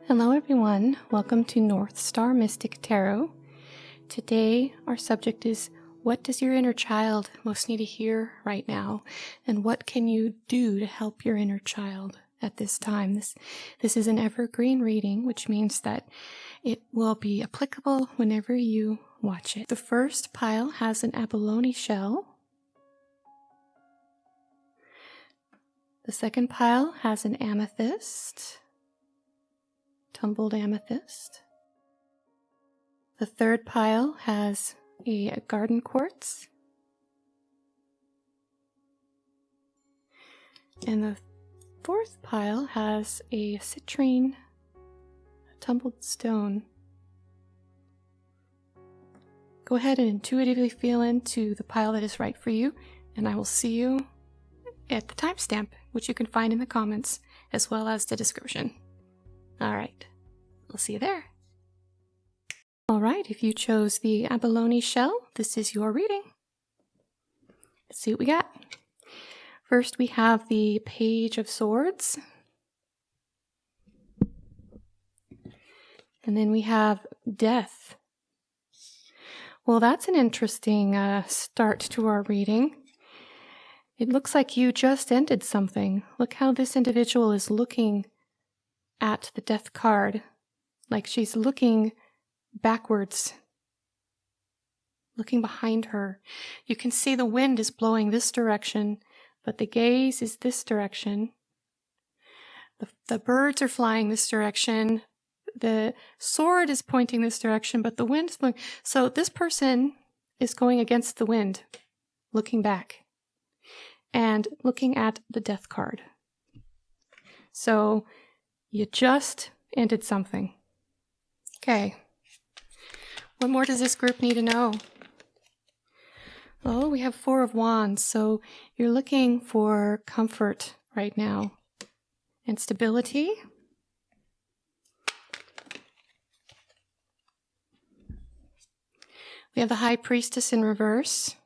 Hello everyone, welcome to North Star Mystic Tarot. Today our subject is, what does your inner child most need to hear right now? And what can you do to help your inner child at this time? This is an evergreen reading, which means that it will be applicable whenever you watch it. The first pile has an abalone shell. The second pile has an amethyst. Tumbled amethyst. The third pile has a garden quartz. And the fourth pile has a citrine, tumbled stone. Go ahead and intuitively feel into the pile that is right for you, and I will see you at the timestamp, which you can find in the comments as well as the description. All right, we'll see you there. All right, if you chose the abalone shell, this is your reading. Let's see what we got. First, we have the Page of Swords. And then we have Death. Well, that's an interesting start to our reading. It looks like you just ended something. Look how this individual is looking at the Death card, like she's looking backwards, looking behind her. You can see the wind is blowing this direction, but the gaze is this direction. The birds are flying this direction. The sword is pointing this direction, but the wind is blowing. So this person is going against the wind, looking back and looking at the Death card. So you just ended something. Okay. What more does this group need to know? Oh, we have Four of Wands, so you're looking for comfort right now and stability. We have the High Priestess in reverse.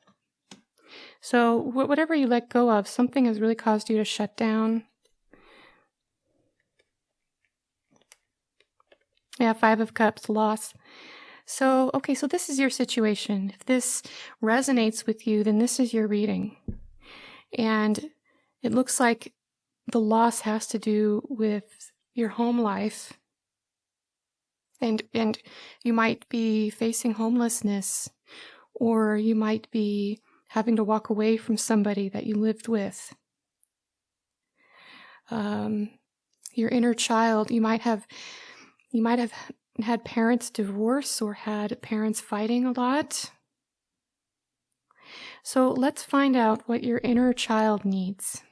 So whatever you let go of, something has really caused you to shut down. Yeah, Five of Cups, loss. So, okay, so this is your situation. If this resonates with you, then this is your reading. And it looks like the loss has to do with your home life. And you might be facing homelessness, or you might be having to walk away from somebody that you lived with. Your inner child, you might have had parents divorce or had parents fighting a lot. So let's find out what your inner child needs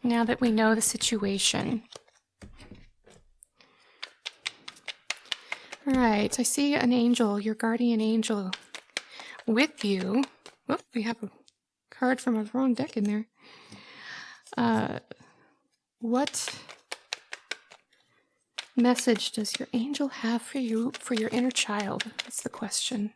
now that we know the situation. All right, I see an angel, your guardian angel, with you. Oh, we have a card from a wrong deck in there. What message does your angel have for you, for your inner child? That's the question.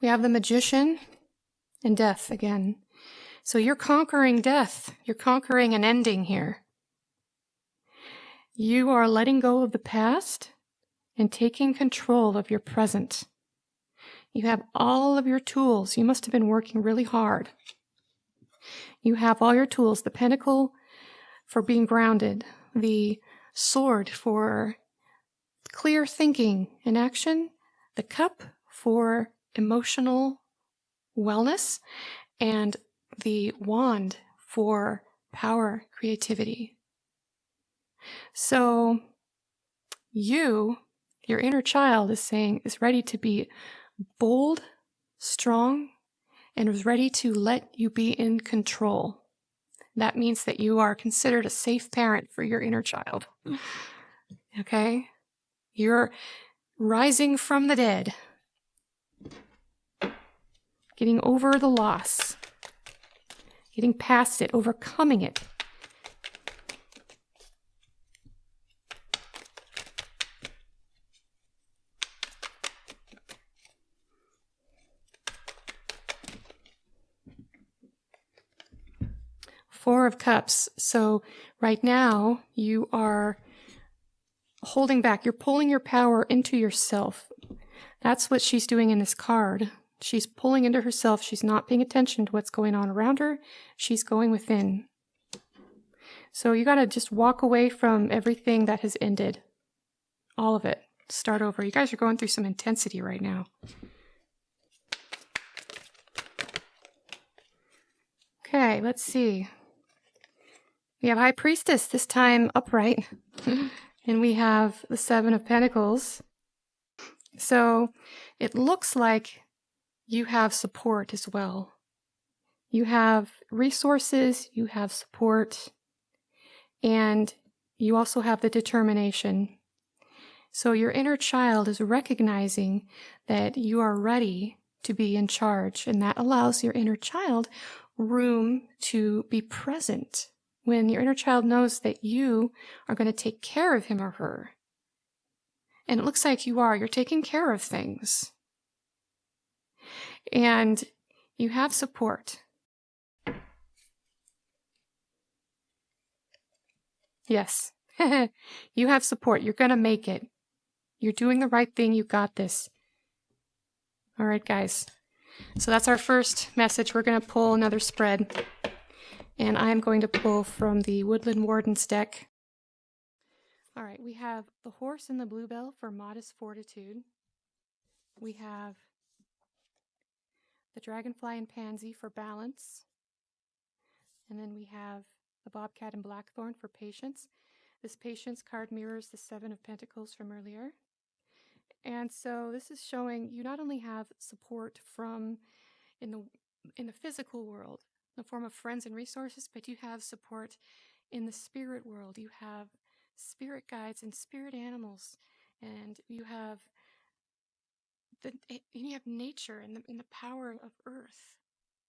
We have the Magician and Death again. So you're conquering death. You're conquering an ending here. You are letting go of the past and taking control of your present. You have all of your tools. You must have been working really hard. You have all your tools. The pentacle for being grounded. The sword for clear thinking and action. The cup for emotional wellness. And the wand for power, creativity. So your inner child is ready to be bold, strong, and is ready to let you be in control. That means that you are considered a safe parent for your inner child. Okay? You're rising from the dead. Getting over the loss. Getting past it, overcoming it. Four of Cups. So right now you are holding back. You're pulling your power into yourself. That's what she's doing in this card. She's pulling into herself. She's not paying attention to what's going on around her. She's going within. So you got to just walk away from everything that has ended. All of it. Start over. You guys are going through some intensity right now. Okay, let's see. We have High Priestess, this time upright. And we have the Seven of Pentacles. So it looks like you have support as well. You have resources, you have support, and you also have the determination. So your inner child is recognizing that you are ready to be in charge, and that allows your inner child room to be present when your inner child knows that you are going to take care of him or her. And it looks like you are. You're taking care of things. And you have support. Yes. You have support. You're going to make it. You're doing the right thing. You got this. All right, guys. So that's our first message. We're going to pull another spread. And I'm going to pull from the Woodland Warden's deck. All right, we have the Horse and the Bluebell for modest fortitude. We have the Dragonfly and Pansy for balance. And then we have the Bobcat and Blackthorn for patience. This patience card mirrors the Seven of Pentacles from earlier. And so this is showing you not only have support from in the physical world, in the form of friends and resources, but you have support in the spirit world. You have spirit guides and spirit animals, and you have nature and the power of earth,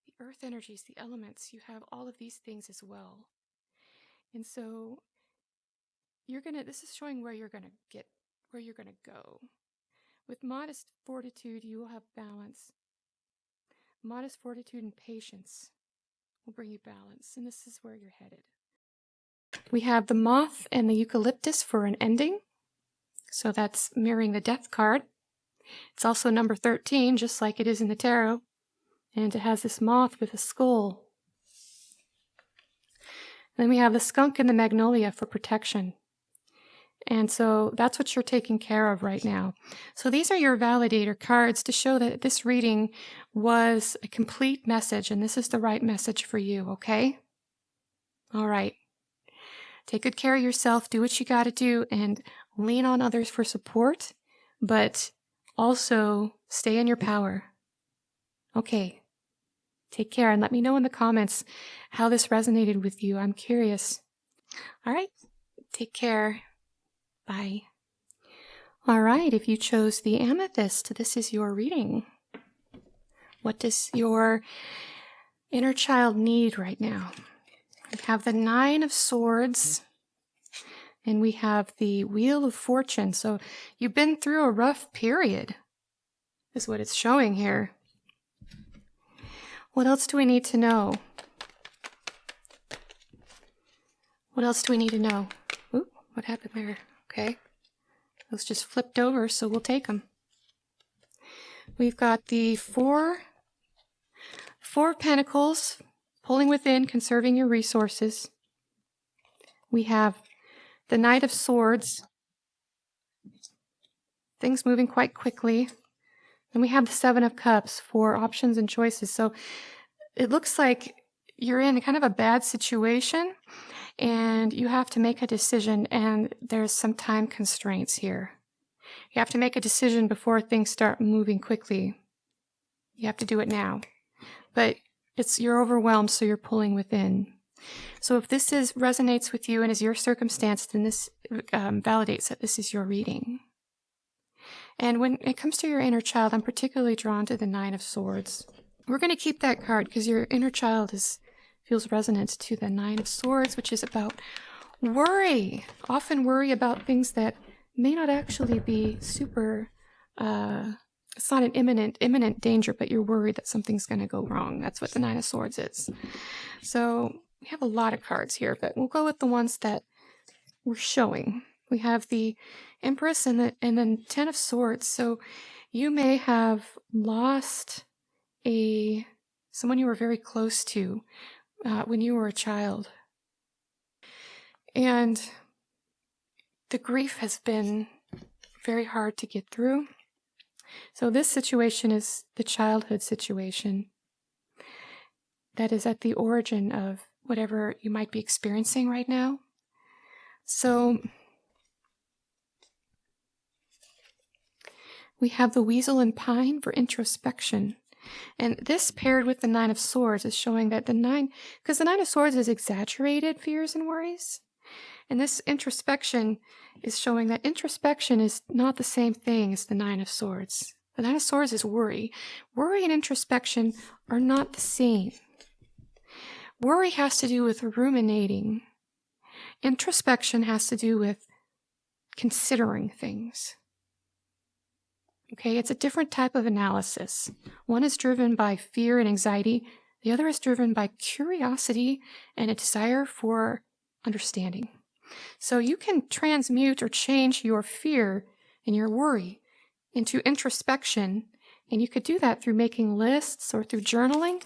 the earth energies, the elements. You have all of these things as well. And so this is showing where you're gonna go. With modest fortitude, you will have balance. Modest fortitude and patience will bring you balance, and this is where you're headed. We have the Moth and the Eucalyptus for an ending. So that's mirroring the Death card. It's also number 13, just like it is in the tarot. And it has this moth with a skull. Then we have the Skunk and the Magnolia for protection. And so that's what you're taking care of right now. So these are your validator cards to show that this reading was a complete message, and this is the right message for you, okay? All right. Take good care of yourself, do what you got to do, and lean on others for support, but also stay in your power. Okay. Take care, and let me know in the comments how this resonated with you. I'm curious. All right. Take care. Bye. All right, if you chose the Amethyst, this is your reading. What does your inner child need right now? We have the Nine of Swords, and we have the Wheel of Fortune. So you've been through a rough period, is what it's showing here. What else do we need to know? What else do we need to know? Ooh, what happened there? Okay, those just flipped over, so we'll take them. We've got the Four of Pentacles, pulling within, conserving your resources. We have the Knight of Swords, things moving quite quickly. And we have the Seven of Cups for options and choices. So it looks like you're in kind of a bad situation, and you have to make a decision, and there's some time constraints here. You have to make a decision before things start moving quickly. You have to do it now. But you're overwhelmed, so you're pulling within. So if this resonates with you and is your circumstance, then this validates that this is your reading. And when it comes to your inner child, I'm particularly drawn to the Nine of Swords. We're going to keep that card because your inner child feels resonant to the Nine of Swords, which is about worry. Often worry about things that may not actually be super, it's not an imminent danger, but you're worried that something's going to go wrong. That's what the Nine of Swords is. So we have a lot of cards here, but we'll go with the ones that we're showing. We have the Empress and then Ten of Swords. So you may have lost someone you were very close to when you were a child. And the grief has been very hard to get through. So this situation is the childhood situation that is at the origin of whatever you might be experiencing right now. So we have the Weasel and Pine for introspection. And this paired with the Nine of Swords is showing that because the Nine of Swords is exaggerated fears and worries. And this introspection is showing that introspection is not the same thing as the Nine of Swords. The Nine of Swords is worry. Worry and introspection are not the same. Worry has to do with ruminating. Introspection has to do with considering things. Okay, it's a different type of analysis. One is driven by fear and anxiety. The other is driven by curiosity and a desire for understanding. So you can transmute or change your fear and your worry into introspection, and you could do that through making lists or through journaling.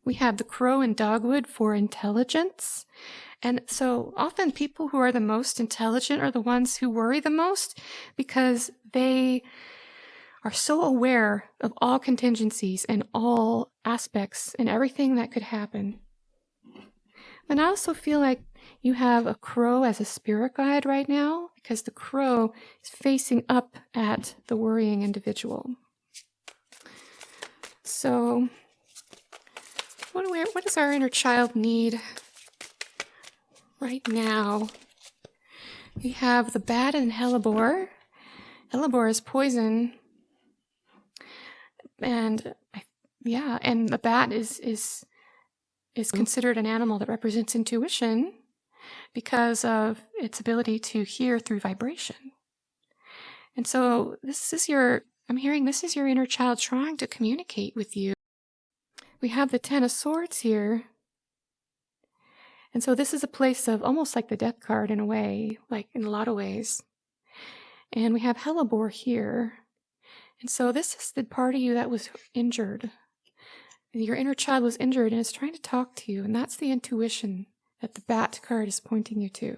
We have the Crow and Dogwood for intelligence. And so often people who are the most intelligent are the ones who worry the most because they are so aware of all contingencies and all aspects and everything that could happen. And I also feel like you have a crow as a spirit guide right now because the crow is facing up at the worrying individual. So what does our inner child need right now? We have the bat and hellebore. Hellebore is poison. And the bat is considered an animal that represents intuition because of its ability to hear through vibration. And so I'm hearing this is your inner child trying to communicate with you. We have the Ten of Swords here. And so this is a place of almost like the Death card in a way, like in a lot of ways. And we have hellebore here. And so this is the part of you that was injured. Your inner child was injured and is trying to talk to you. And that's the intuition that the bat card is pointing you to.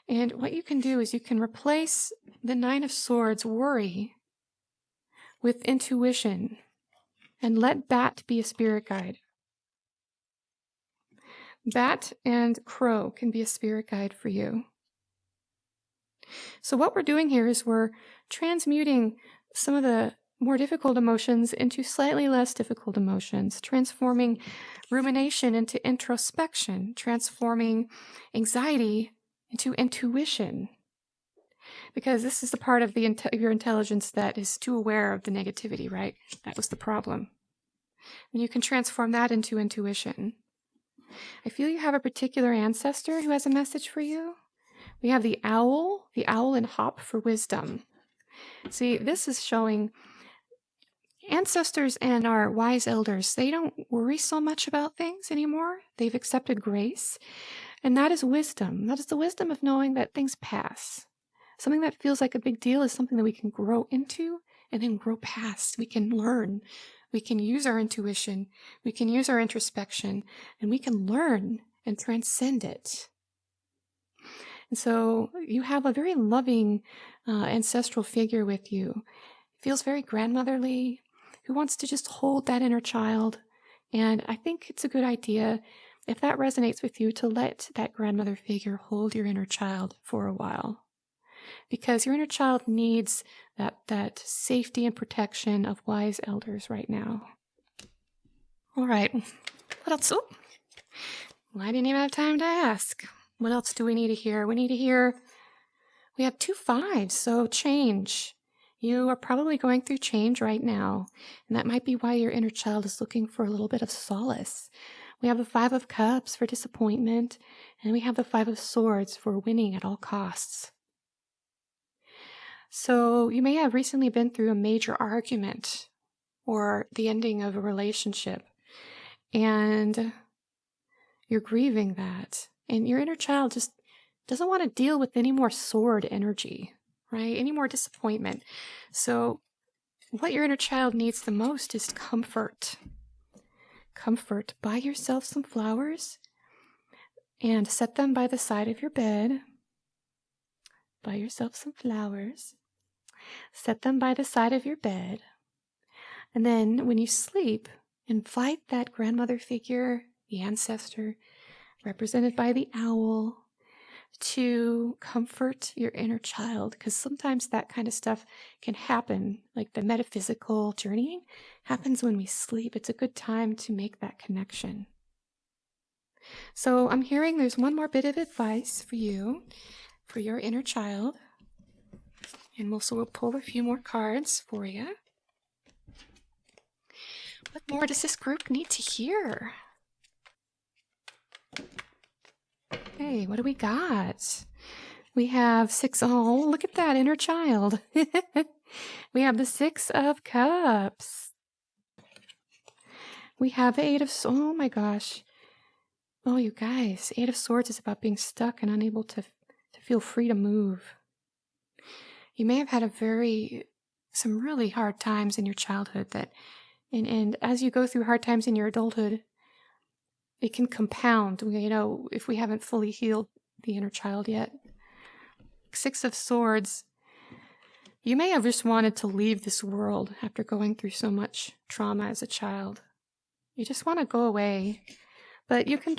And what you can do is you can replace the Nine of Swords worry with intuition and let bat be a spirit guide. Bat and crow can be a spirit guide for you. So what we're doing here is we're transmuting some of the more difficult emotions into slightly less difficult emotions, transforming rumination into introspection, transforming anxiety into intuition. Because this is the part of your intelligence that is too aware of the negativity, right? That was the problem. And you can transform that into intuition. I feel you have a particular ancestor who has a message for you. We have the owl and hop for wisdom. See, this is showing ancestors and our wise elders, they don't worry so much about things anymore. They've accepted grace. And that is wisdom. That is the wisdom of knowing that things pass. Something that feels like a big deal is something that we can grow into and then grow past. We can learn. We can use our intuition. We can use our introspection. And we can learn and transcend it. And so you have a very loving ancestral figure with you. Feels very grandmotherly, who wants to just hold that inner child. And I think it's a good idea, if that resonates with you, to let that grandmother figure hold your inner child for a while. Because your inner child needs that safety and protection of wise elders right now. All right. What else? Oh, well, I didn't even have time to ask. What else do we need to hear? We have 2 5s, so change. You are probably going through change right now, and that might be why your inner child is looking for a little bit of solace. We have the 5 of Cups for disappointment, and we have the 5 of Swords for winning at all costs. So you may have recently been through a major argument or the ending of a relationship. And you're grieving that. And your inner child just doesn't want to deal with any more sword energy, right? Any more disappointment. So what your inner child needs the most is comfort. Comfort. Buy yourself some flowers and set them by the side of your bed. Buy yourself some flowers. Set them by the side of your bed. And then when you sleep, invite that grandmother figure, the ancestor, represented by the owl, to comfort your inner child, because sometimes that kind of stuff can happen, like the metaphysical journeying happens when we sleep. It's a good time to make that connection. So I'm hearing there's one more bit of advice for you, for your inner child, and we'll pull a few more cards for you. What more does this group need to hear? Hey, what do we got? We have 6. Oh, look at that inner child. We have the 6 of Cups. We have the 8 of Swords. Oh my gosh. Oh, you guys, 8 of Swords is about being stuck and unable to feel free to move. You may have had some really hard times in your childhood and as you go through hard times in your adulthood, it can compound, if we haven't fully healed the inner child yet. 6 of Swords, you may have just wanted to leave this world after going through so much trauma as a child. You just want to go away. But you can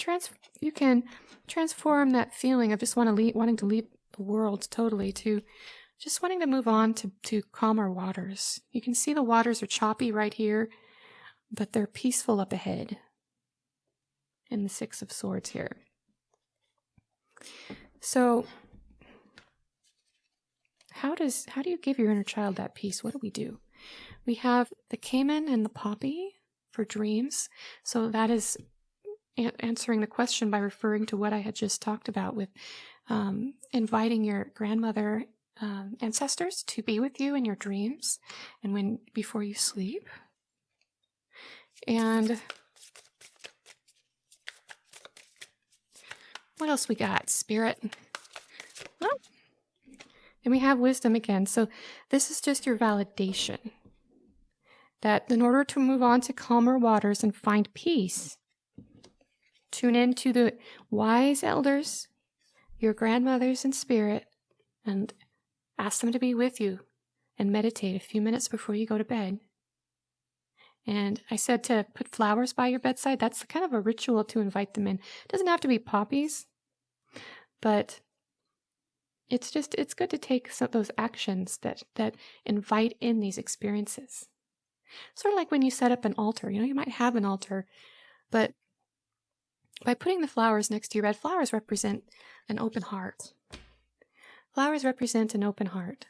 transform that feeling of just wanting to leave the world totally to just wanting to move on to calmer waters. You can see the waters are choppy right here, but they're peaceful up ahead. In the 6 of Swords here. So how do you give your inner child that peace? What do we do? We have the caiman and the poppy for dreams. So that is answering the question by referring to what I had just talked about with inviting your grandmother ancestors to be with you in your dreams and before you sleep. And what else we got? Spirit. Oh. And we have wisdom again. So this is just your validation that in order to move on to calmer waters and find peace, tune in to the wise elders, your grandmothers in spirit, and ask them to be with you and meditate a few minutes before you go to bed. And I said to put flowers by your bedside. That's kind of a ritual to invite them in. It doesn't have to be poppies, but it's good to take some of those actions that invite in these experiences. Sort of like when you set up an altar. You might have an altar, but by putting the flowers next to your bed, flowers represent an open heart. Flowers represent an open heart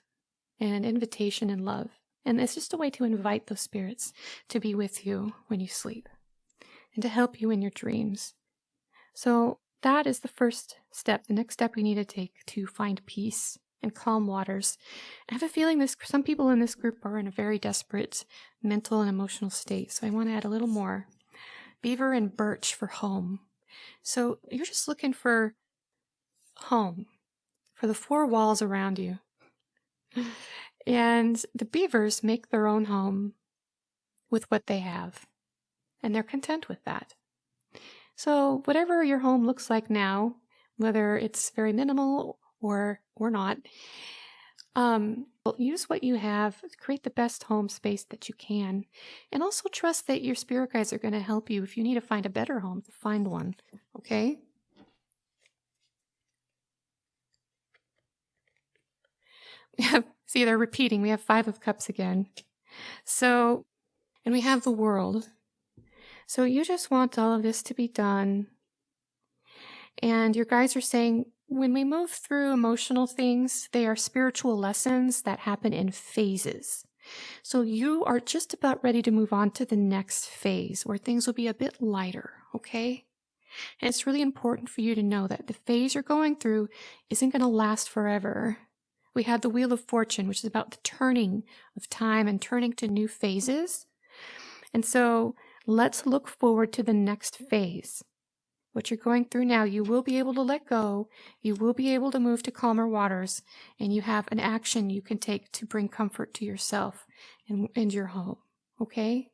and invitation and love. And it's just a way to invite those spirits to be with you when you sleep and to help you in your dreams. So that is the first step, the next step we need to take to find peace and calm waters. I have a feeling some people in this group are in a very desperate mental and emotional state. So I want to add a little more. Beaver and birch for home. So you're just looking for home, for the 4 walls around you. And the beavers make their own home with what they have, and they're content with that. So whatever your home looks like now, whether it's very minimal or not, use what you have to create the best home space that you can, and also trust that your spirit guides are going to help you if you need to find a better home, to find one, okay? See, they're repeating. We have 5 of Cups again. So, and we have the World. So you just want all of this to be done. And your guides are saying, when we move through emotional things, they are spiritual lessons that happen in phases. So you are just about ready to move on to the next phase where things will be a bit lighter, okay? And it's really important for you to know that the phase you're going through isn't going to last forever. We had the Wheel of Fortune, which is about the turning of time and turning to new phases. And so let's look forward to the next phase. What you're going through now, you will be able to let go. You will be able to move to calmer waters, and you have an action you can take to bring comfort to yourself and your home. Okay?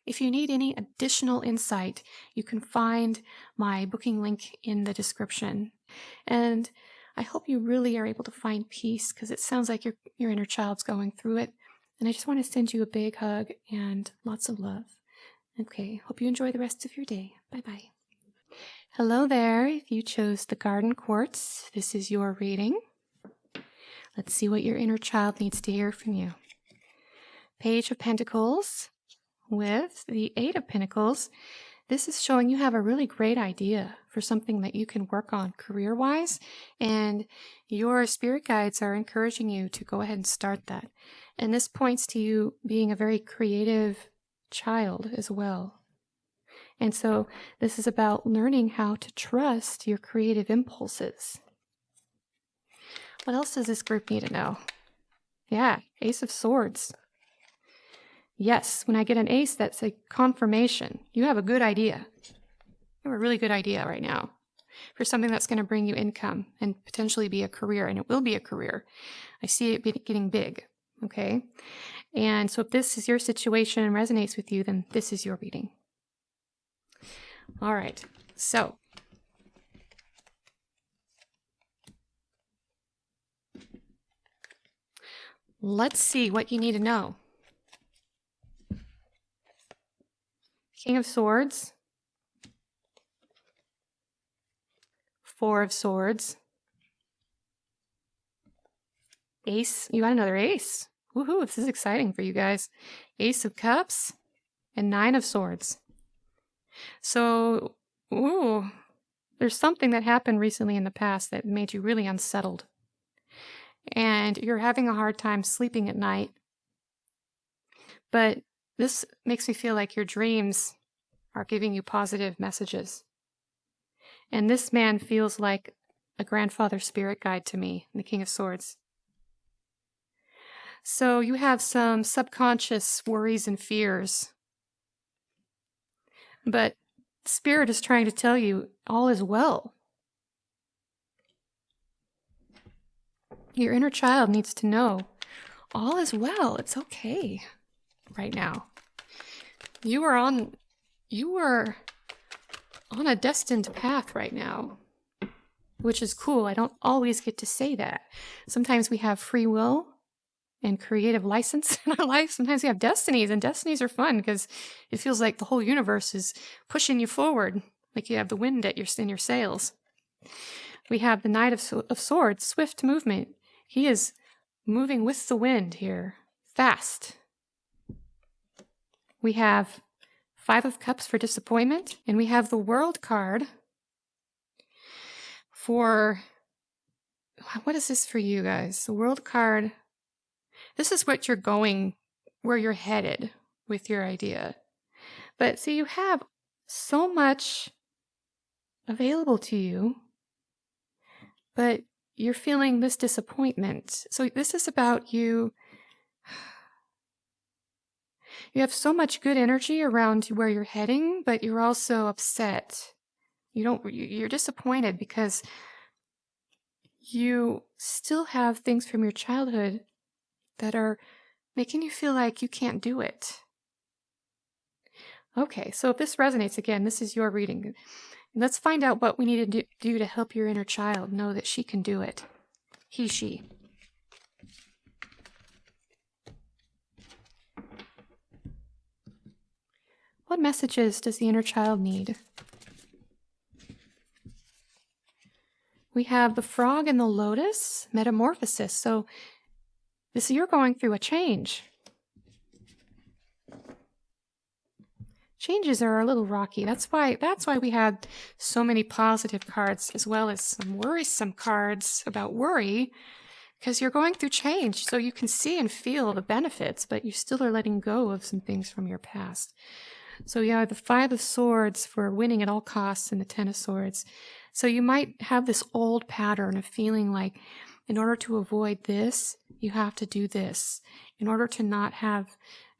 If you need any additional insight, you can find my booking link in the description. And I hope you really are able to find peace, because it sounds like your inner child's going through it. And I just want to send you a big hug and lots of love. Okay, hope you enjoy the rest of your day. Bye-bye. Hello there. If you chose the Garden Quartz, this is your reading. Let's see what your inner child needs to hear from you. Page of Pentacles with the Eight of Pentacles. This is showing you have a really great idea for something that you can work on career-wise, and your spirit guides are encouraging you to go ahead and start that. And this points to you being a very creative child as well. And so this is about learning how to trust your creative impulses. What else does this group need to know? Yeah, Ace of Swords. Yes, when I get an ace, that's a confirmation. You have a good idea. You have a really good idea right now for something that's going to bring you income and potentially be a career, and it will be a career. I see it getting big, okay? And so if this is your situation and resonates with you, then this is your reading. All right, so let's see what you need to know. King of Swords, Four of Swords, Ace. You got another ace. Woohoo, this is exciting for you guys. Ace of Cups and Nine of Swords. So, there's something that happened recently in the past that made you really unsettled. And you're having a hard time sleeping at night. But this makes me feel like your dreams are giving you positive messages. And this man feels like a grandfather spirit guide to me, the King of Swords. So you have some subconscious worries and fears. But Spirit is trying to tell you all is well. Your inner child needs to know all is well. It's okay right now. You are on a destined path right now, which is cool. I don't always get to say that. Sometimes we have free will and creative license in our life. Sometimes we have destinies, and destinies are fun because it feels like the whole universe is pushing you forward, like you have the wind in your sails. We have the Knight of Swords, swift movement. He is moving with the wind here, fast. We have Five of Cups for disappointment, and we have the World card for, what is this for you guys? The World card, this is what you're going, where you're headed with your idea. But see, you have so much available to you, but you're feeling this disappointment. So this is about you. You have so much good energy around where you're heading, but you're also upset. You're disappointed because you still have things from your childhood that are making you feel like you can't do it. Okay, so if this resonates, again, this is your reading. Let's find out what we need to do to help your inner child know that she can do it. He, she. What messages does the inner child need? We have the Frog and the Lotus, metamorphosis. So you're going through a change. Changes are a little rocky. That's why we had so many positive cards as well as some worrisome cards about worry, because you're going through change. So you can see and feel the benefits, but you still are letting go of some things from your past. So you have the Five of Swords for winning at all costs and the Ten of Swords. So you might have this old pattern of feeling like in order to avoid this, you have to do this. In order to not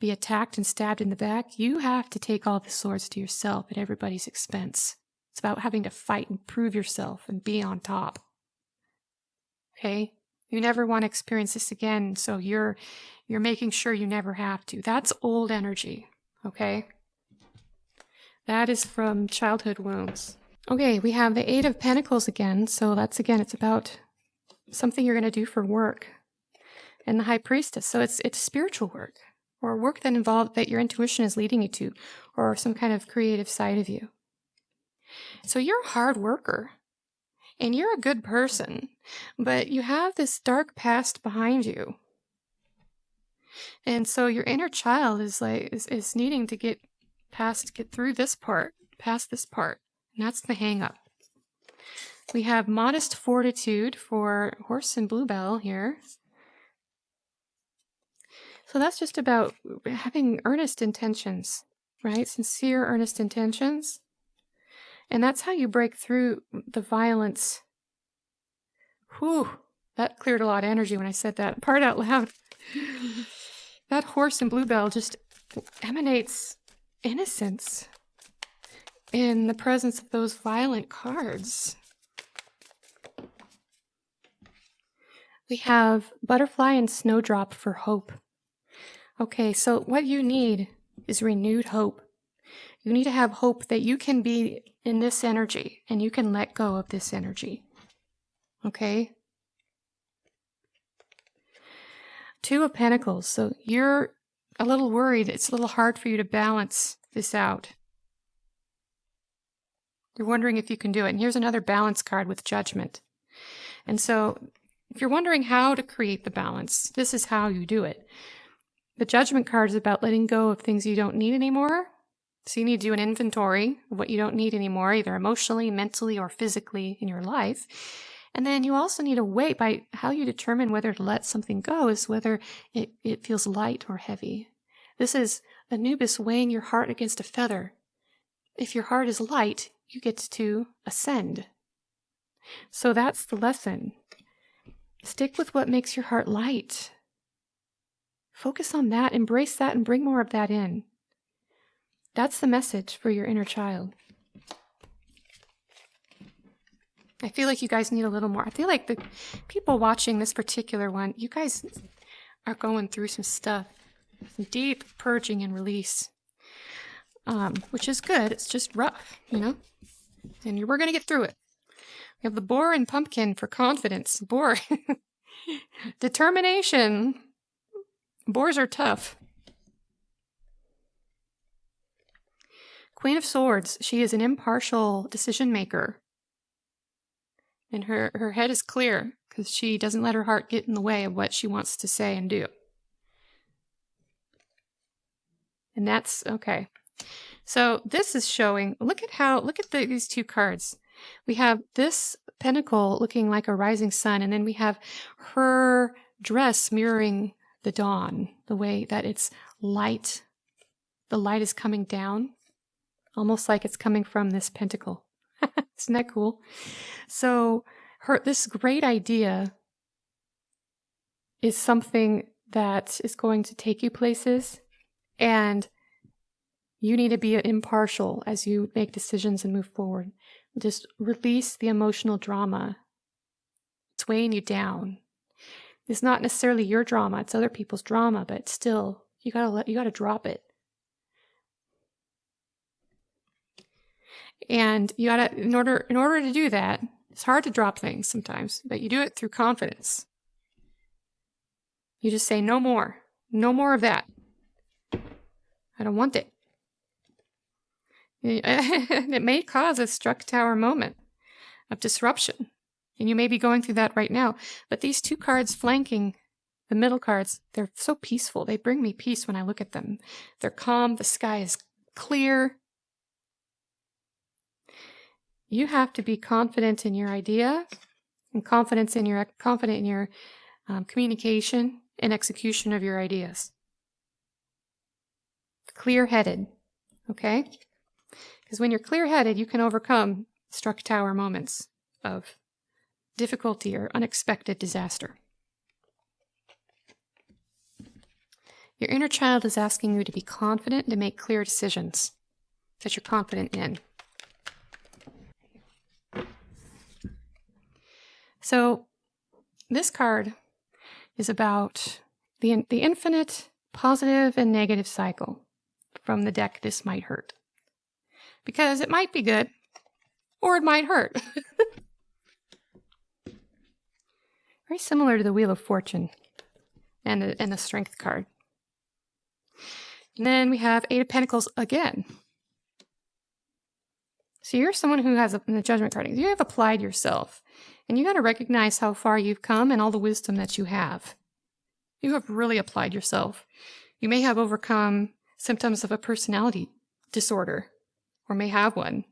be attacked and stabbed in the back, you have to take all the swords to yourself at everybody's expense. It's about having to fight and prove yourself and be on top. Okay? You never want to experience this again, so you're making sure you never have to. That's old energy, okay? That is from childhood wounds. Okay, we have the Eight of Pentacles again, so that's again, it's about something you're going to do for work. And the High Priestess, so it's spiritual work, or work that your intuition is leading you to, or some kind of creative side of you. So you're a hard worker. And you're a good person, but you have this dark past behind you. And so your inner child is needing to get through this part, past this part. And that's the hang up. We have modest fortitude for Horse and Bluebell here. So that's just about having earnest intentions, right? Sincere, earnest intentions. And that's how you break through the violence. Whew, that cleared a lot of energy when I said that part out loud. That Horse and Bluebell just emanates innocence in the presence of those violent cards. We have Butterfly and Snowdrop for hope. Okay, so what you need is renewed hope. You need to have hope that you can be in this energy and you can let go of this energy. Okay? Two of Pentacles. So you're a little worried. It's a little hard for you to balance this out. You're wondering if you can do it. And here's another balance card with Judgment. And so if you're wondering how to create the balance, this is how you do it. The Judgment card is about letting go of things you don't need anymore. So you need to do an inventory of what you don't need anymore, either emotionally, mentally, or physically in your life. And then you also need to weigh by how you determine whether to let something go is whether it feels light or heavy. This is Anubis weighing your heart against a feather. If your heart is light, you get to ascend. So that's the lesson. Stick with what makes your heart light. Focus on that, embrace that, and bring more of that in. That's the message for your inner child. I feel like you guys need a little more. I feel like the people watching this particular one, you guys are going through some stuff, some deep purging and release, which is good. It's just rough, and we're going to get through it. We have the Boar and Pumpkin for confidence. Boar, determination. Boars are tough. Queen of Swords, she is an impartial decision maker. And her head is clear because she doesn't let her heart get in the way of what she wants to say and do. And that's okay. So this is showing, look at these two cards. We have this pentacle looking like a rising sun, and then we have her dress mirroring the dawn, the way that it's light. The light is coming down, almost like it's coming from this pentacle. Isn't that cool? So this great idea is something that is going to take you places, and you need to be impartial as you make decisions and move forward. Just release the emotional drama. It's weighing you down. It's not necessarily your drama, it's other people's drama, but still, you gotta drop it. And you gotta, in order to do that, it's hard to drop things sometimes, but you do it through confidence. You just say, no more of that. I don't want it. It may cause a struck tower moment of disruption. And you may be going through that right now. But these two cards flanking the middle cards, they're so peaceful. They bring me peace when I look at them. They're calm. The sky is clear. You have to be confident in your idea and confident in your communication and execution of your ideas. Clear-headed, okay? Because when you're clear-headed, you can overcome struck tower moments of difficulty or unexpected disaster. Your inner child is asking you to be confident and to make clear decisions that you're confident in. So this card is about the infinite positive and negative cycle. From the deck, this might hurt. Because it might be good, or it might hurt. Very similar to the Wheel of Fortune and the Strength card. And then we have Eight of Pentacles again. So you're someone who has, in the Judgment card, you have applied yourself. And you got to recognize how far you've come and all the wisdom that you have. You have really applied yourself. You may have overcome symptoms of a personality disorder, or may have one,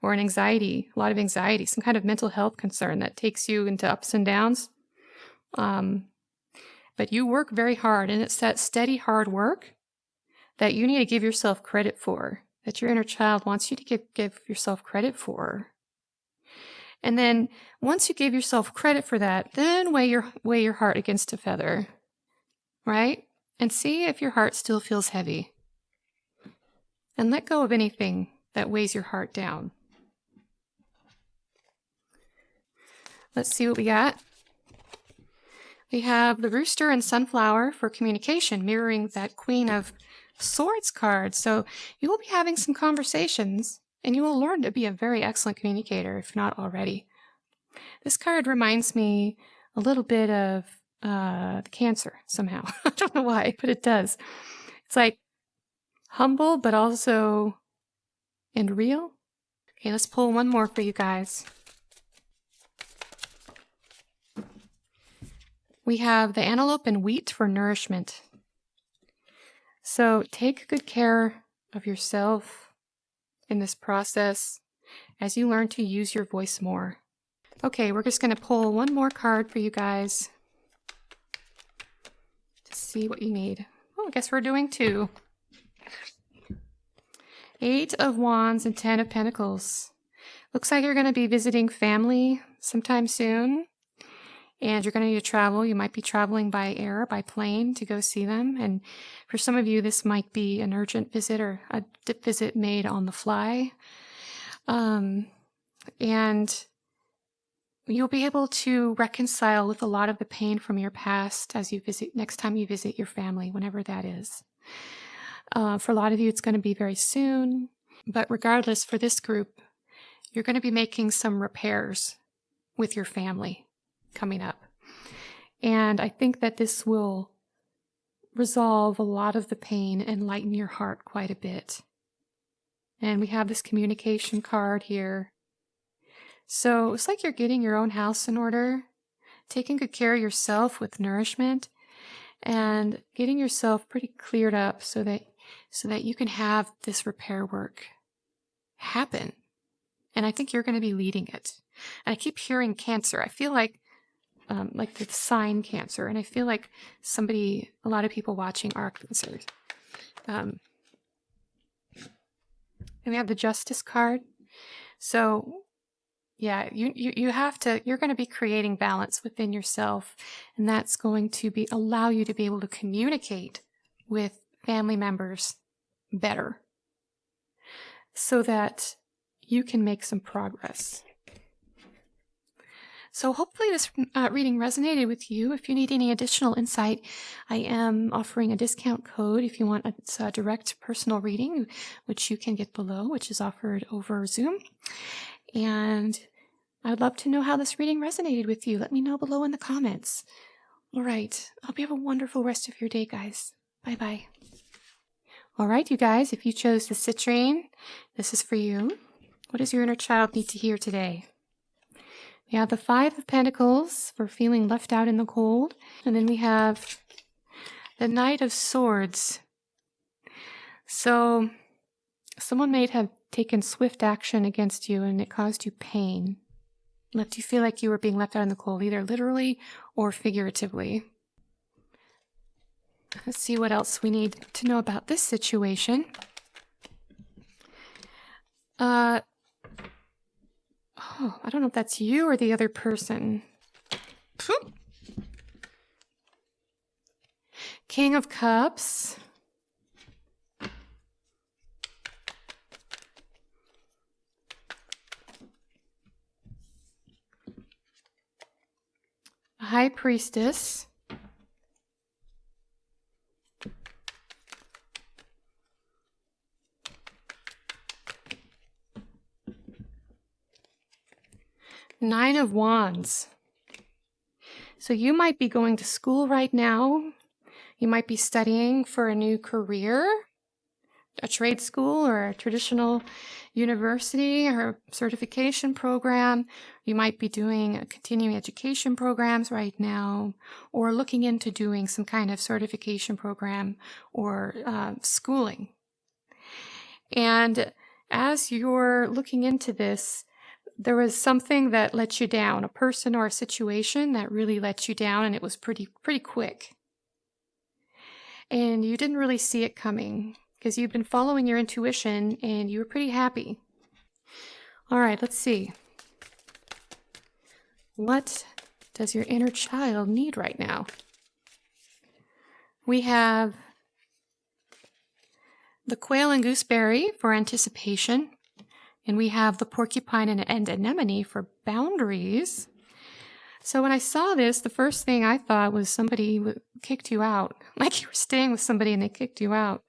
or an anxiety, a lot of anxiety, some kind of mental health concern that takes you into ups and downs. But you work very hard, and it's that steady, hard work that you need to give yourself credit for, that your inner child wants you to give yourself credit for. And then once you give yourself credit for that, then weigh your heart against a feather, right? And see if your heart still feels heavy. And let go of anything that weighs your heart down. Let's see what we got. We have the Rooster and Sunflower for communication, mirroring that Queen of Swords card. So you will be having some conversations, and you will learn to be a very excellent communicator, if not already. This card reminds me a little bit of Cancer, somehow. I don't know why, but it does. It's like humble, but also and real. Okay, let's pull one more for you guys. We have the Antelope and Wheat for nourishment. So take good care of yourself in this process as you learn to use your voice more. Okay, we're just going to pull one more card for you guys to see what you need. Oh, I guess we're doing two. Eight of Wands and 10 of Pentacles. Looks like you're going to be visiting family sometime soon. And you're going to need to travel. You might be traveling by air, by plane to go see them. And for some of you, this might be an urgent visit or a visit made on the fly. And you'll be able to reconcile with a lot of the pain from your past as you visit, next time you visit your family, whenever that is. For a lot of you, it's going to be very soon. But regardless, for this group, you're going to be making some repairs with your family coming up. And I think that this will resolve a lot of the pain and lighten your heart quite a bit. And we have this communication card here. So it's like you're getting your own house in order, taking good care of yourself with nourishment, and getting yourself pretty cleared up so that you can have this repair work happen. And I think you're going to be leading it. And I keep hearing Cancer. I feel like the sign Cancer, and I feel like a lot of people watching are Cancer. And we have the Justice card. So yeah, you're going to be creating balance within yourself, and that's going to allow you to be able to communicate with family members better so that you can make some progress. So hopefully this reading resonated with you. If you need any additional insight, I am offering a discount code if you want a direct personal reading, which you can get below, which is offered over Zoom. And I'd love to know how this reading resonated with you. Let me know below in the comments. All right. I hope you have a wonderful rest of your day, guys. Bye-bye. All right, you guys, if you chose the Citrine, this is for you. What does your inner child need to hear today? We have the Five of Pentacles for feeling left out in the cold. And then we have the Knight of Swords. So someone may have taken swift action against you and it caused you pain. Left you feel like you were being left out in the cold, either literally or figuratively. Let's see what else we need to know about this situation. I don't know if that's you or the other person. King of Cups. High Priestess. Nine of Wands. So you might be going to school right now. You might be studying for a new career, a trade school or a traditional university or certification program. You might be doing continuing education programs right now, or looking into doing some kind of certification program or schooling. And as you're looking into this, there was something that let you down, a person or a situation that really let you down, and it was pretty quick. And you didn't really see it coming because you've been following your intuition and you were pretty happy. All right, let's see. What does your inner child need right now? We have the quail and gooseberry for anticipation. And we have the porcupine and anemone for boundaries. So when I saw this, the first thing I thought was somebody kicked you out. Like you were staying with somebody and they kicked you out.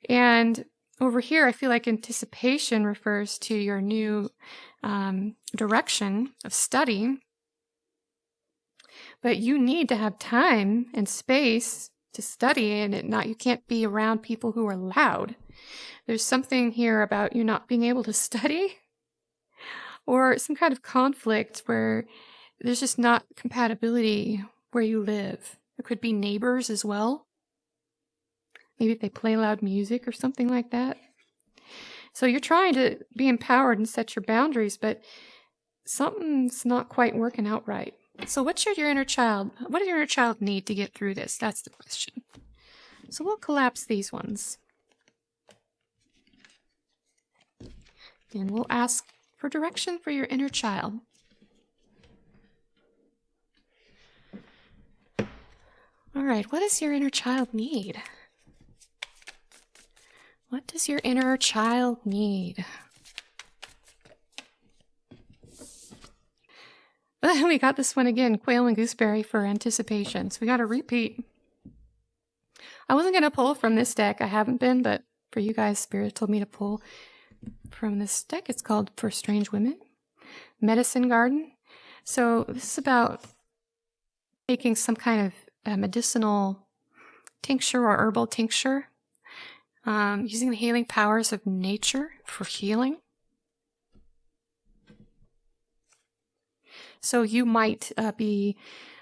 And over here, I feel like anticipation refers to your new direction of study. But you need to have time and space to study, and you can't be around people who are loud. There's something here about you not being able to study, or some kind of conflict where there's just not compatibility where you live. There could be neighbors as well. Maybe if they play loud music or something like that. So you're trying to be empowered and set your boundaries, but something's not quite working out right. So what does your inner child need to get through this? That's the question. So we'll collapse these ones. And we'll ask for direction for your inner child. All right, what does your inner child need? What does your inner child need? We got this one again, quail and gooseberry for anticipation. So we got a repeat. I wasn't going to pull from this deck. I haven't been, but for you guys, Spirit told me to pull from this deck. It's called For Strange Women, Medicine Garden. So this is about taking some kind of medicinal tincture or herbal tincture, using the healing powers of nature for healing. So you might be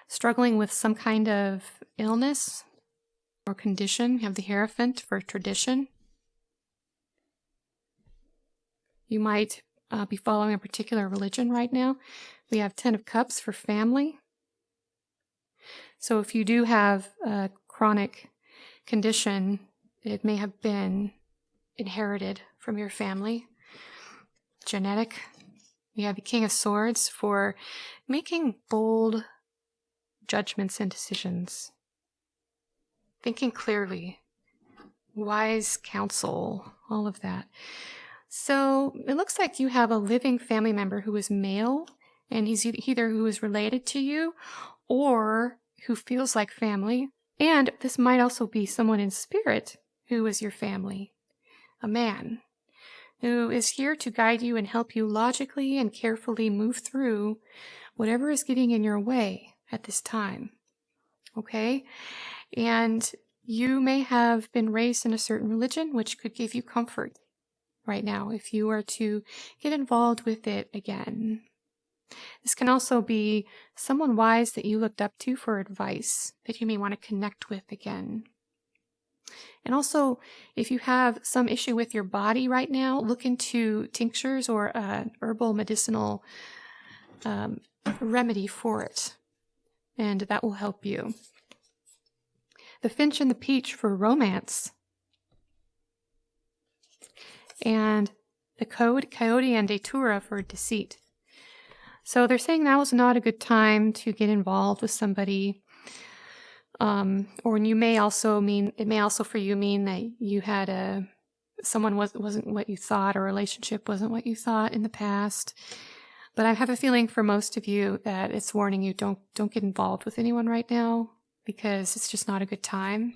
struggling with some kind of illness or condition. You have the Hierophant for tradition. You might be following a particular religion right now. We have 10 of Cups for family. So if you do have a chronic condition, it may have been inherited from your family, genetic. We have the King of Swords for making bold judgments and decisions, thinking clearly, wise counsel, all of that. So it looks like you have a living family member who is male, and he's either who is related to you or who feels like family. And this might also be someone in spirit who is your family, a man who is here to guide you and help you logically and carefully move through whatever is getting in your way at this time. Okay? And you may have been raised in a certain religion, which could give you comfort right now if you were to get involved with it again. This can also be someone wise that you looked up to for advice that you may want to connect with again. And also, if you have some issue with your body right now, look into tinctures or herbal medicinal remedy for it, and that will help you. The Finch and the Peach for romance. And the Coyote and Datura for deceit. So they're saying now is not a good time to get involved with somebody Or you may also mean, it may also for you mean that you had someone wasn't what you thought, or a relationship wasn't what you thought in the past. But I have a feeling for most of you that it's warning you, don't get involved with anyone right now, because it's just not a good time.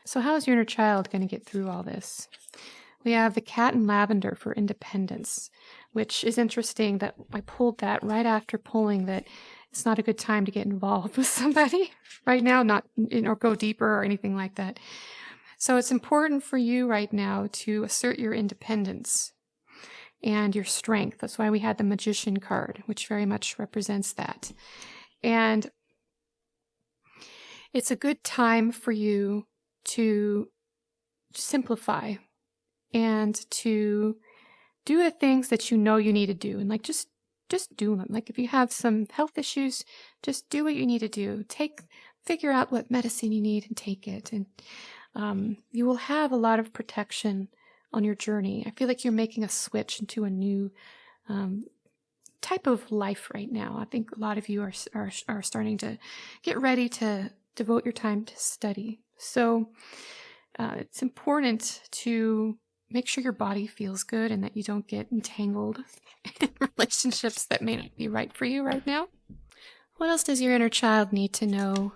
So how is your inner child going to get through all this? We have the cat and lavender for independence, which is interesting that I pulled that right after pulling that it's not a good time to get involved with somebody right now, not or go deeper or anything like that. So it's important for you right now to assert your independence and your strength. That's why we had the Magician card, which very much represents that. And it's a good time for you to simplify and to do the things that you know you need to do, and like just do them. Like if you have some health issues, just do what you need to do. Figure out what medicine you need and take it, and you will have a lot of protection on your journey. I feel like you're making a switch into a new type of life right now. I think a lot of you are starting to get ready to devote your time to study. So it's important to make sure your body feels good and that you don't get entangled in relationships that may not be right for you right now. What else does your inner child need to know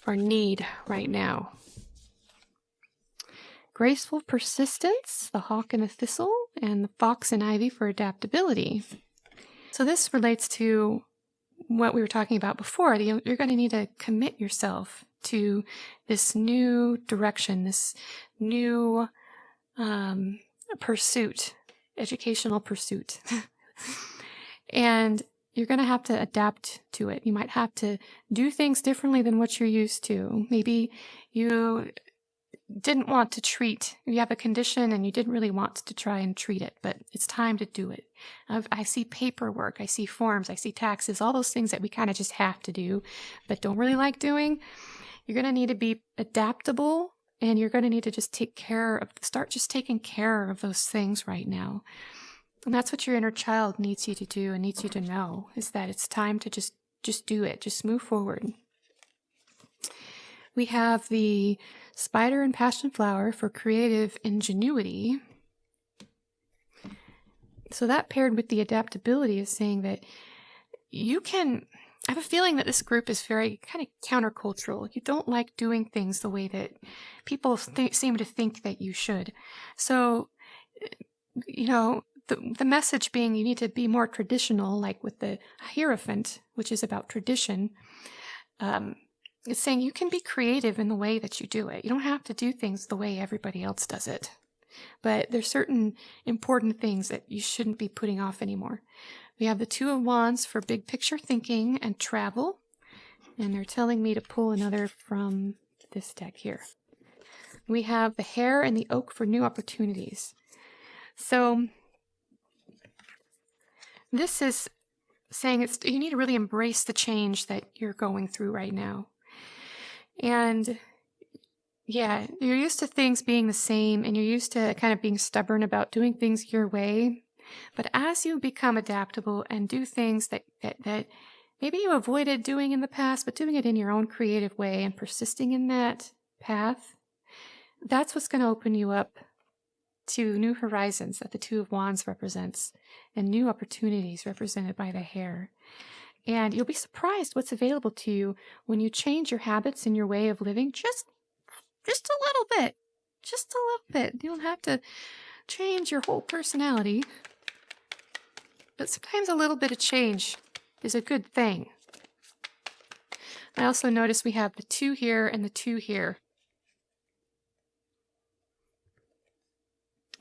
or need right now? Graceful persistence, the hawk and the thistle, and the fox and ivy for adaptability. So this relates to what we were talking about before. You're going to need to commit yourself to this new direction, this new pursuit, educational pursuit. And you're going to have to adapt to it. You might have to do things differently than what you're used to. Maybe you didn't want to treat, you have a condition and you didn't really want to try and treat it, but it's time to do it. I see paperwork, I see forms, I see taxes, all those things that we kind of just have to do, but don't really like doing. You're going to need to be adaptable, and you're going to need to just start just taking care of those things right now. And that's what your inner child needs you to do and needs you to know, is that it's time to just do it. Just move forward. We have the spider and passion flower for creative ingenuity. So that paired with the adaptability is saying that you can, I have a feeling that this group is very kind of countercultural. You don't like doing things the way that people seem to think that you should. So, the message being you need to be more traditional, like with the Hierophant, which is about tradition. It's saying you can be creative in the way that you do it. You don't have to do things the way everybody else does it. But there's certain important things that you shouldn't be putting off anymore. We have the Two of Wands for big picture thinking and travel. And they're telling me to pull another from this deck here. We have the Hare and the Oak for new opportunities. So this is saying you need to really embrace the change that you're going through right now. And yeah, you're used to things being the same, and you're used to kind of being stubborn about doing things your way. But as you become adaptable and do things that maybe you avoided doing in the past, but doing it in your own creative way and persisting in that path, that's what's going to open you up to new horizons that the Two of Wands represents, and new opportunities represented by the Hare. And you'll be surprised what's available to you when you change your habits and your way of living just a little bit. Just a little bit. You don't have to change your whole personality, but sometimes a little bit of change is a good thing. I also notice we have the 2 here and the 2 here.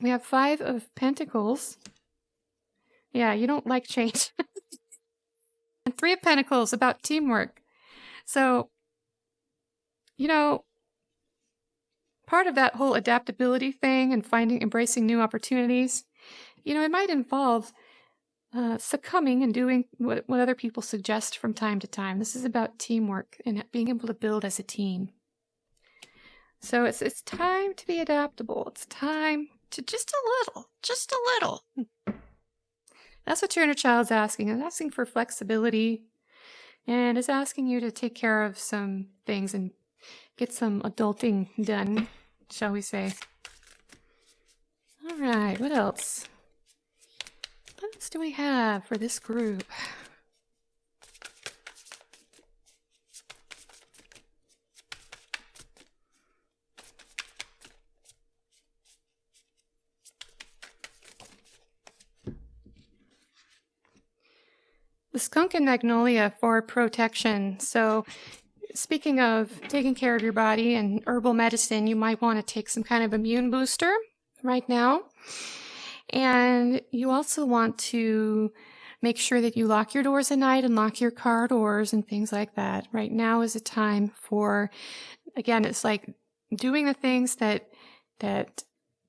We have 5 of Pentacles. Yeah, you don't like change. And 3 of Pentacles about teamwork. So, part of that whole adaptability thing and embracing new opportunities, it might involve succumbing and doing what other people suggest from time to time. This is about teamwork and being able to build as a team. So it's time to be adaptable. It's time to just a little. That's what your inner child's asking. It's asking for flexibility, and is asking you to take care of some things and get some adulting done, shall we say. All right, what else? What else do we have for this group? The skunk and magnolia for protection. So speaking of taking care of your body and herbal medicine, you might want to take some kind of immune booster right now. And you also want to make sure that you lock your doors at night and lock your car doors and things like that. Right now is a time for, again, it's like doing the things that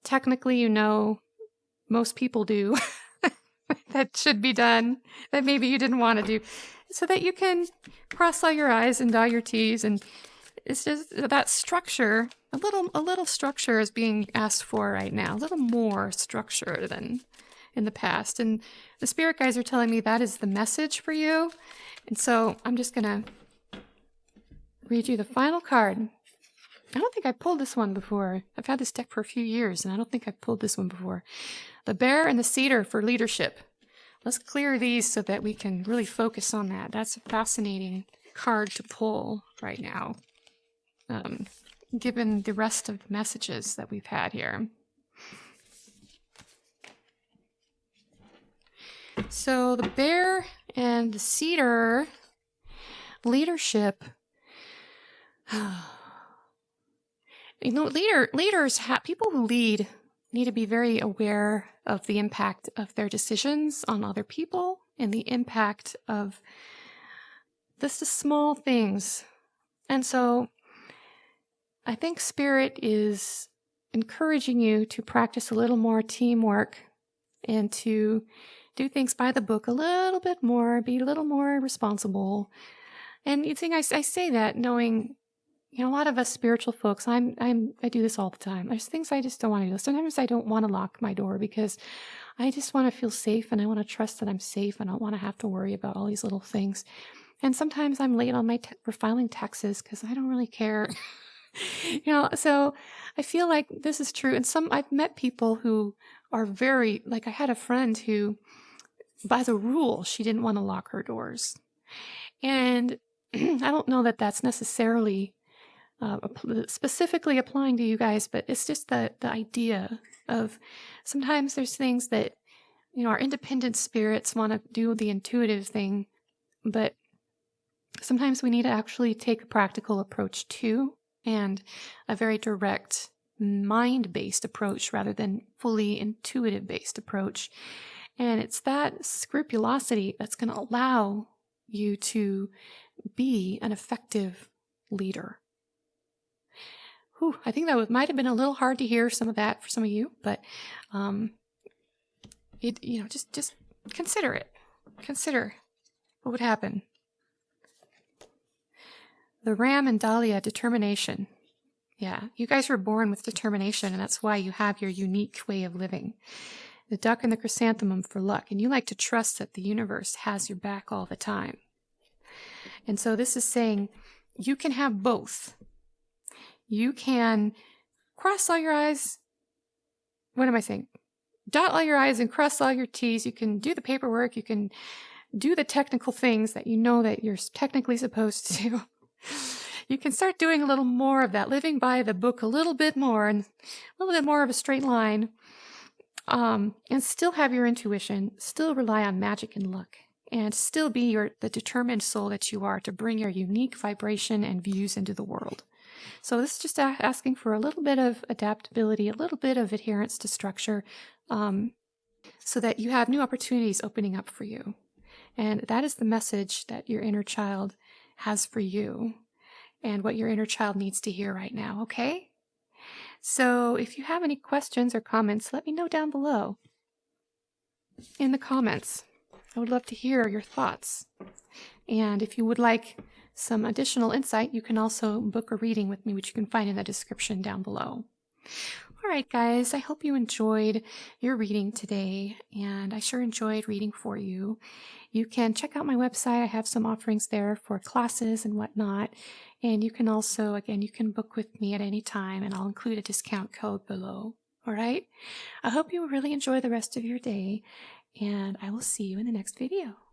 technically most people do that should be done, that maybe you didn't want to do, so that you can cross all your I's and dot your T's. And it's just that structure, a little structure is being asked for right now, a little more structure than in the past. And the spirit guides are telling me that is the message for you. And so I'm just going to read you the final card. I don't think I pulled this one before. I've had this deck for a few years, and I don't think I've pulled this one before. The bear and the cedar for leadership. Let's clear these so that we can really focus on that. That's a fascinating card to pull right now, given the rest of the messages that we've had here. So the bear and the cedar, leadership. Leaders, people who lead need to be very aware of the impact of their decisions on other people and the impact of the small things. And so I think Spirit is encouraging you to practice a little more teamwork and to do things by the book a little bit more, be a little more responsible. And you think I say that knowing, a lot of us spiritual folks, I do this all the time. There's things I just don't want to do. Sometimes I don't want to lock my door because I just want to feel safe and I want to trust that I'm safe and I don't want to have to worry about all these little things. And sometimes I'm late on for filing taxes because I don't really care. So I feel like this is true. And I've met people who are very, like I had a friend who, by the rule, she didn't want to lock her doors. And I don't know that that's necessarily specifically applying to you guys, but it's just the idea of sometimes there's things that, our independent spirits want to do the intuitive thing, but sometimes we need to actually take a practical approach too, and a very direct mind-based approach rather than fully intuitive-based approach. And it's that scrupulosity that's going to allow you to be an effective leader. I think that might have been a little hard to hear some of that for some of you, but just consider it. Consider what would happen. The Ram and Dahlia, determination. Yeah, you guys were born with determination, and that's why you have your unique way of living. The duck and the chrysanthemum for luck, and you like to trust that the universe has your back all the time. And so this is saying you can have both. You can cross all your I's. What am I saying? Dot all your I's and cross all your T's. You can do the paperwork. You can do the technical things that you know that you're technically supposed to. You can start doing a little more of that, living by the book a little bit more and a little bit more of a straight line, and still have your intuition, still rely on magic and luck, and still be the determined soul that you are to bring your unique vibration and views into the world. So this is just asking for a little bit of adaptability, a little bit of adherence to structure, so that you have new opportunities opening up for you. And that is the message that your inner child has for you and what your inner child needs to hear right now, okay? So if you have any questions or comments, let me know down below in the comments. I would love to hear your thoughts. And if you would like some additional insight, you can also book a reading with me, which you can find in the description down below. All right, guys, I hope you enjoyed your reading today, and I sure enjoyed reading for you. You can check out my website. I have some offerings there for classes and whatnot. And you can also, again, you can book with me at any time, and I'll include a discount code below. All right? I hope you really enjoy the rest of your day, and I will see you in the next video.